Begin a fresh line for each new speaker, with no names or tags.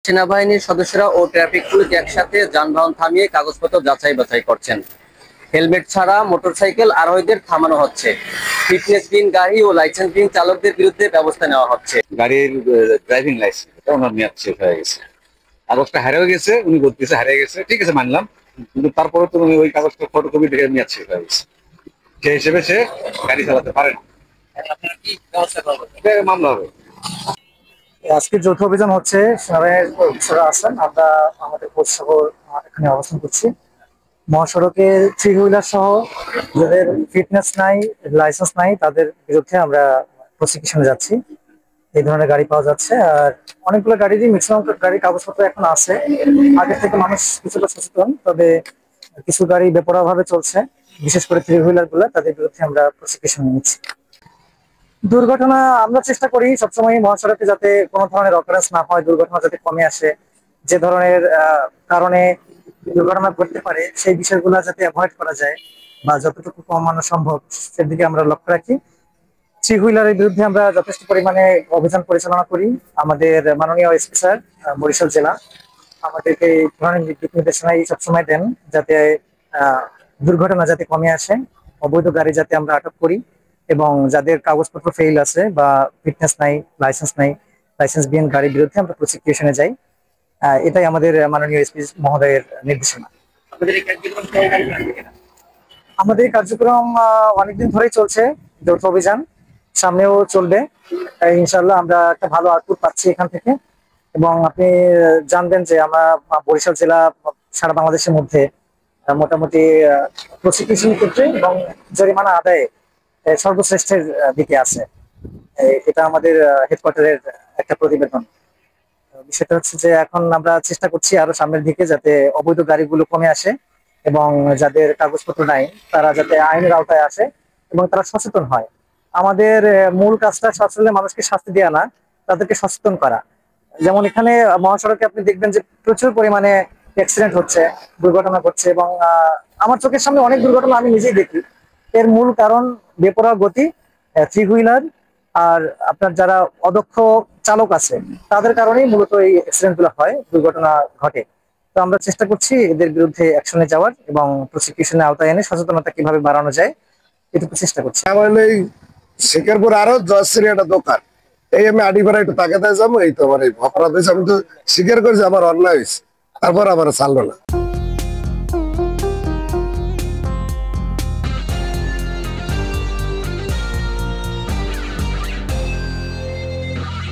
সেনাবাহিনীর সদস্যরা ও traffic police একসাথে যানবাহন থামিয়ে কাগজপত্র যাচাই বাছাই করছেন। হেলমেট ছাড়া মোটরসাইকেল আরোহীদের থামানো হচ্ছে। ফিটনেসবিহীন গাড়ি ও লাইসেন্সবিহীন চালকদের বিরুদ্ধে ব্যবস্থা নেওয়া হচ্ছে।
গাড়ির ড্রাইভিং লাইসেন্স ওনার মেয়াদ শেষ হয়ে গেছে, কাগজটা হারিয়ে গেছে, উনি বলতেছে হারিয়ে গেছে, ঠিক আছে মানলাম, কিন্তু তারপরে তো উনি ওই কাগজটা ফটোকপি দেখে মেয়াদ শেষ হয়ে গেছে, সেই হিসেবে সে গাড়ি চালাতে পারে না।
আপনারা কি ব্যবস্থা করবেন?
এটা মামলা হবে।
আজকে যৌথ অভিযান হচ্ছে, সেনাবাহিনীর অফিসাররা আছেন, আমরা আমাদের কোচ শহর এখানে অবস্থান করছি। মহাসড়কে থ্রি হুইলার সহ যাদের ফিটনেস নাই, লাইসেন্স নাই, তাদের বিরুদ্ধে আমরা প্রসিকিউশনে যাচ্ছি। এই ধরনের গাড়ি পাওয়া যাচ্ছে, আর অনেকগুলো গাড়িরই ম্যাক্সিমাম গাড়ির কাগজপত্র এখন আছে। আগের থেকে মানুষ কিছুটা সচেতন, তবে কিছু গাড়ি বেপরোয়া ভাবে চলছে, বিশেষ করে থ্রি হুইলার গুলো, তাদের বিরুদ্ধে আমরা প্রসিকিউশন নিচ্ছি। দুর্ঘটনা আমরা চেষ্টা করি সবসময় মহাসড়কে যাতে কোনো ধরনের অকারেন্স না হয়, দুর্ঘটনা যাতে কমে আসে। যে ধরনের কারণে দুর্ঘটনা ঘটতে পারে সেই বিষয়গুলো যাতে অ্যাভয়েড করা যায় বা যতটুকু কমানো সম্ভব সেদিকে আমরা লক্ষ্য রাখি। থ্রি হুইলারের বিরুদ্ধে আমরা যথেষ্ট পরিমাণে অভিযান পরিচালনা করি। আমাদের মাননীয় এসপি স্যার বরিশাল জেলা আমাদেরকে এই ধরনের দিক নির্দেশনাই সবসময় দেন, যাতে দুর্ঘটনা যাতে কমে আসে, অবৈধ গাড়ি যাতে আমরা আটক করি, এবং যাদের কাগজপত্র ফেইল আছে বা ফিটনেস নাই, লাইসেন্সবিহীন গাড়ির বিরুদ্ধে আমরা প্রসিকিউশনে যাই। এটাই আমাদের মাননীয় এসপি মহোদয়ের নির্দেশনা।
আপনাদের এই কার্যক্রম চলমান থাকবে কিনা?
আমাদের এই কার্যক্রম অনেকদিন ধরেই চলছে, যৌথ অভিযান সামনেও চলবে। ইনশাল্লাহ আমরা একটা ভালো আউটপুট পাচ্ছি এখান থেকে, এবং আপনি জানবেন যে আমরা বরিশাল জেলা সারা বাংলাদেশের মধ্যে মোটামুটি প্রসিকিউশন ক্ষেত্রে এবং জরিমানা আদায়ে সর্বশ্রেষ্ঠের দিকে আছে। এটা আমাদের হেডকোয়ার্টারের একটা প্রতিবেদন। বিষয়টা হচ্ছে যে এখন আমরা চেষ্টা করছি আরো সামনের দিকে যাতে অবৈধ গাড়িগুলো কমে আসে, এবং যাদের কাগজপত্র নাই তারা যাতে আইনের আওতায় আসে এবং তারা সচেতন হয়। আমাদের মূল কাজটা আসলে মানুষকে শাস্তি দেওয়া না, তাদেরকে সচেতন করা। যেমন এখানে মহাসড়কে আপনি দেখবেন যে প্রচুর পরিমাণে অ্যাক্সিডেন্ট হচ্ছে, দুর্ঘটনা ঘটছে, এবং আমার চোখের সামনে অনেক দুর্ঘটনা আমি নিজেই দেখি। এর মূল কারণ বেপরোয়া গতি, থ্রি হুইলার, আর আপনার যারা অদক্ষ চালক আছে তাদের কারণেই মূলত এই অ্যাক্সিডেন্ট গুলো হয়, দুর্ঘটনা ঘটে। তো আমরা চেষ্টা করছি এদের বিরুদ্ধে অ্যাকশনে যাওয়ার এবং প্রসিকিউশনের আওতায় এনে সচেতনতা কিভাবে বাড়ানো যায় এটুকু চেষ্টা করছি।
আমার এই শিকারপুর আরো 10 একটা দোকান, এই আমি আড়িপাড়া একটু তাকাতে যাবো, এই তো আমার এই অপরাধ হয়েছে, আমি তো স্বীকার করছি আমার অন্যায় হয়েছে, তারপর আমার ছাড়লো না।